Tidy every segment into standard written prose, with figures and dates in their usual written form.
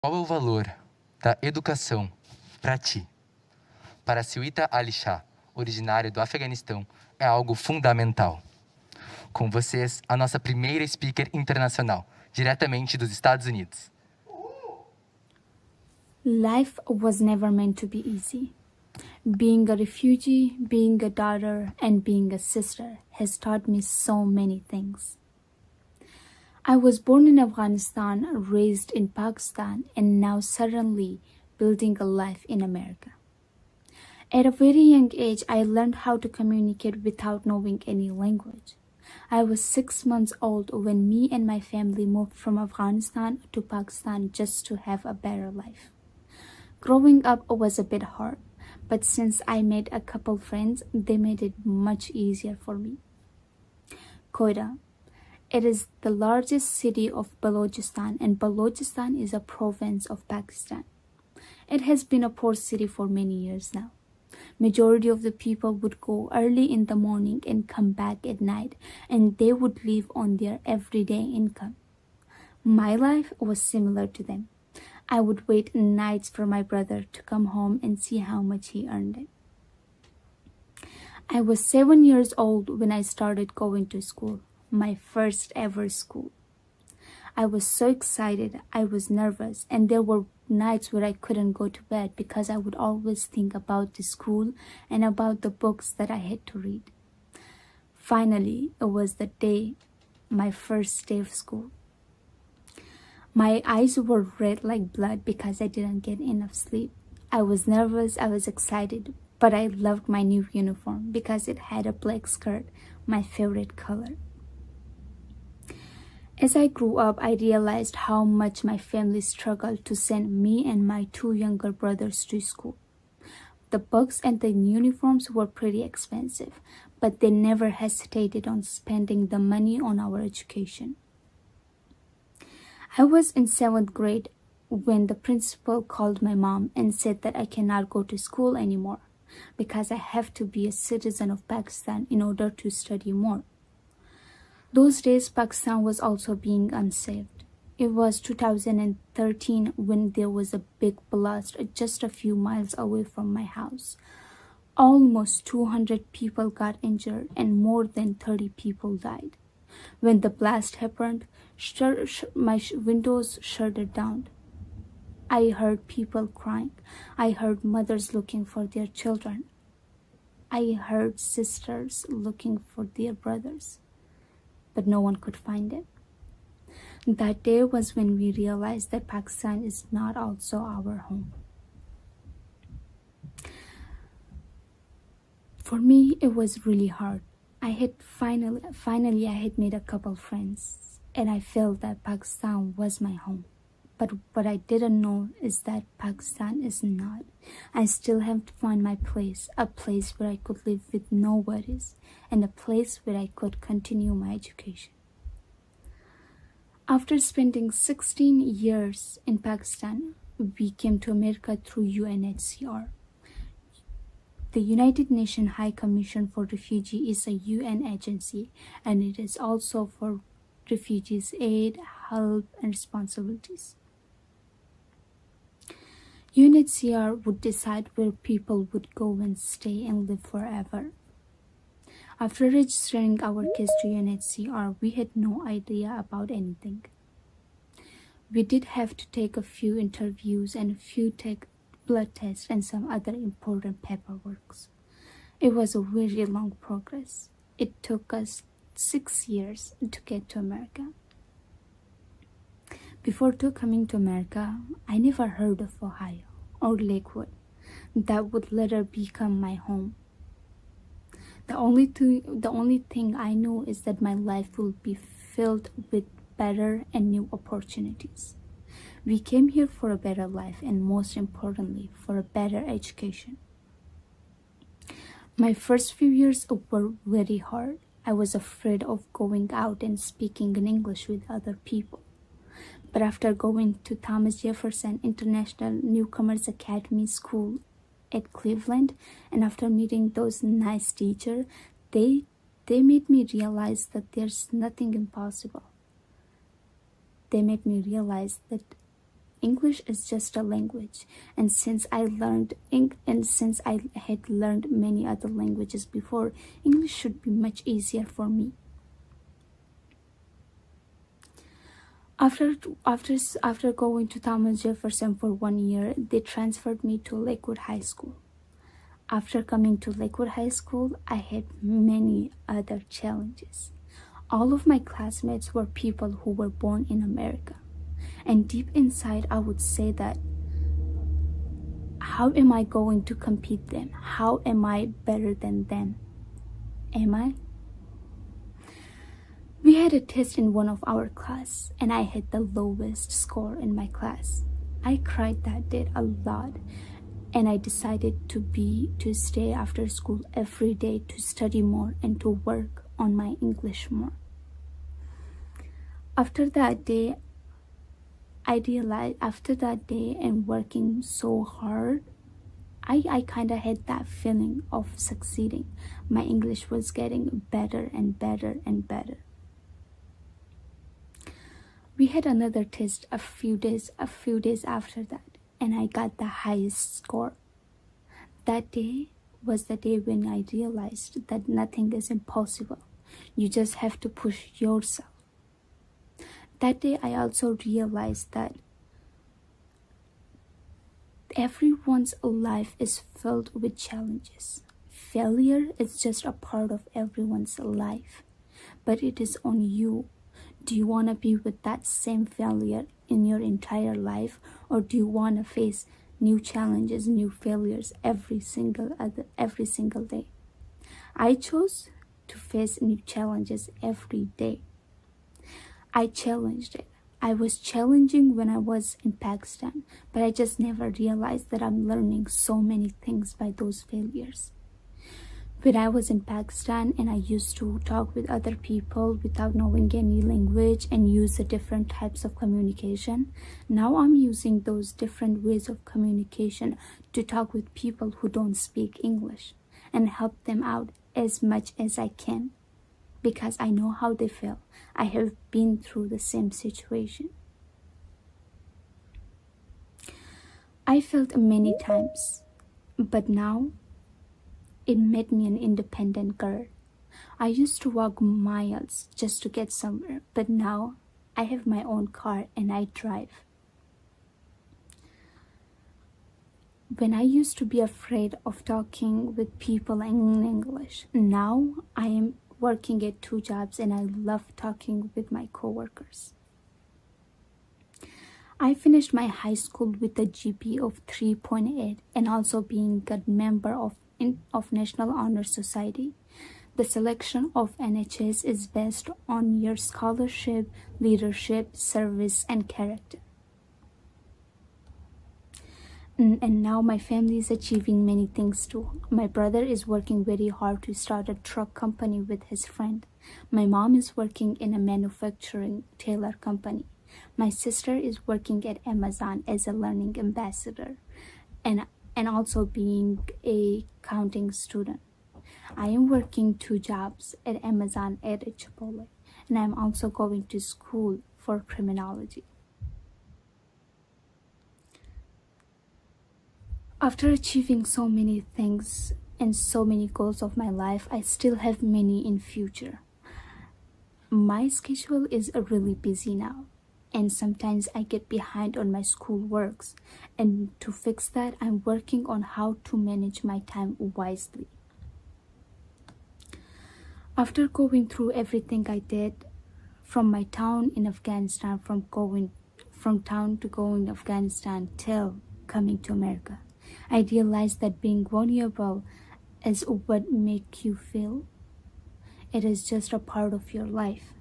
Qual é o valor da educação para ti? Para SIWITA Ali Shah, originário do Afeganistão, é algo fundamental. Com vocês, a nossa primeira speaker internacional, diretamente dos Estados Unidos. Life was never meant to be easy. Being a refugee, being a daughter, and being a sister has taught me so many things. I was born in Afghanistan, raised in Pakistan, and now suddenly building a life in America. At a very young age, I learned how to communicate without knowing any language. I was 6 months old when me and my family moved from Afghanistan to Pakistan just to have a better life. Growing up was a bit hard, but since I made a couple friends, they made it much easier for me. Quetta. It is the largest city of Balochistan, and Balochistan is a province of Pakistan. It has been a poor city for many years now. Majority of the people would go early in the morning and come back at night, and they would live on their everyday income. My life was similar to them. I would wait nights for my brother to come home and see how much he earned. I was 7 years old when I started going to school, my first ever school. I was so excited, I was nervous, and there were nights where I couldn't go to bed because I would always think about the school and about the books that I had to read. Finally, it was the day, my first day of school. My eyes were red like blood because I didn't get enough sleep. I was nervous, I was excited, but I loved my new uniform because it had a black skirt, my favorite color. As I grew up, I realized how much my family struggled to send me and my 2 younger brothers to school. The books and the uniforms were pretty expensive, but they never hesitated on spending the money on our education. I was in 7th grade when the principal called my mom and said that I cannot go to school anymore because I have to be a citizen of Pakistan in order to study more. Those days, Pakistan was also being unsaved. It was 2013 when there was a big blast just a few miles away from my house. Almost 200 people got injured and more than 30 people died. When the blast happened, my windows shuttered down. I heard people crying. I heard mothers looking for their children. I heard sisters looking for their brothers, but no one could find it. That day was when we realized that Pakistan is not also our home. For me, it was really hard. I had finally I had made a couple friends, and I felt that Pakistan was my home. But what I didn't know is that Pakistan is not. I still have to find my place, a place where I could live with no worries, and a place where I could continue my education. After spending 16 years in Pakistan, we came to America through UNHCR. The United Nations High Commission for Refugees is a UN agency, and it is also for refugees' aid, help, and responsibilities. UNHCR would decide where people would go and stay and live forever. After registering our case to UNHCR, we had no idea about anything. We did have to take a few interviews and a few blood tests and some other important paperwork. It was a very long progress. It took us 6 years to get to America. Before coming to America, I never heard of Ohio or Lakewood. That would later become my home. The only thing I know is that my life will be filled with better and new opportunities. We came here for a better life and most importantly, for a better education. My first few years were very hard. I was afraid of going out and speaking in English with other people. But after going to Thomas Jefferson International Newcomers Academy School at Cleveland, and after meeting those nice teachers, they made me realize that there's nothing impossible. They made me realize that English is just a language, and since I had learned many other languages before, English should be much easier for me. After going to Thomas Jefferson for 1 year, they transferred me to Lakewood High School. After coming to Lakewood High School, I had many other challenges. All of my classmates were people who were born in America. And deep inside, I would say that, how am I going to compete them? How am I better than them? Am I? We had a test in one of our class, and I had the lowest score in my class. I cried that day a lot, and I decided to stay after school every day to study more and to work on my English more. After that day, I realized and working so hard, I kind of had that feeling of succeeding. My English was getting better and better and better. We had another test a few days after that, and I got the highest score. That day was the day when I realized that nothing is impossible. You just have to push yourself. That day I also realized that everyone's life is filled with challenges. Failure is just a part of everyone's life, but it is on you. Do you want to be with that same failure in your entire life, or do you want to face new challenges, new failures every single day? I chose to face new challenges every day. I challenged it. I was challenging when I was in Pakistan, but I just never realized that I'm learning so many things by those failures. When I was in Pakistan and I used to talk with other people without knowing any language and use the different types of communication, now I'm using those different ways of communication to talk with people who don't speak English and help them out as much as I can, because I know how they feel. I have been through the same situation. I failed many times, but now it made me an independent girl. I used to walk miles just to get somewhere, but now I have my own car and I drive. When I used to be afraid of talking with people in English, now I am working at 2 jobs and I love talking with my coworkers. I finished my high school with a GPA of 3.8 and also being a member of National Honor Society. The selection of NHS is based on your scholarship, leadership, service, and character. And now my family is achieving many things too. My brother is working very hard to start a truck company with his friend. My mom is working in a manufacturing tailor company. My sister is working at Amazon as a learning ambassador and also being a accounting student. I am working 2 jobs at Amazon and at Chipotle, and I'm also going to school for criminology. After achieving so many things and so many goals of my life, I still have many in future. My schedule is really busy now, and sometimes I get behind on my school works, and to fix that, I'm working on how to manage my time wisely. After going through everything I did, from my town in Afghanistan, from town to going to Afghanistan till coming to America, I realized that being vulnerable is what makes you feel. It is just a part of your life,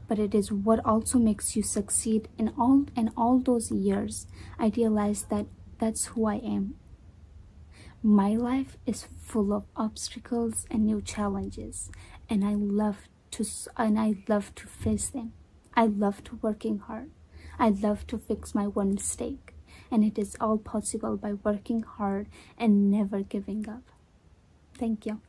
but it is what also makes you succeed. In all those years, I realized that that's who I am. My life is full of obstacles and new challenges, and I love to face them. I love to working hard. I love to fix my one mistake, and it is all possible by working hard and never giving up. Thank you.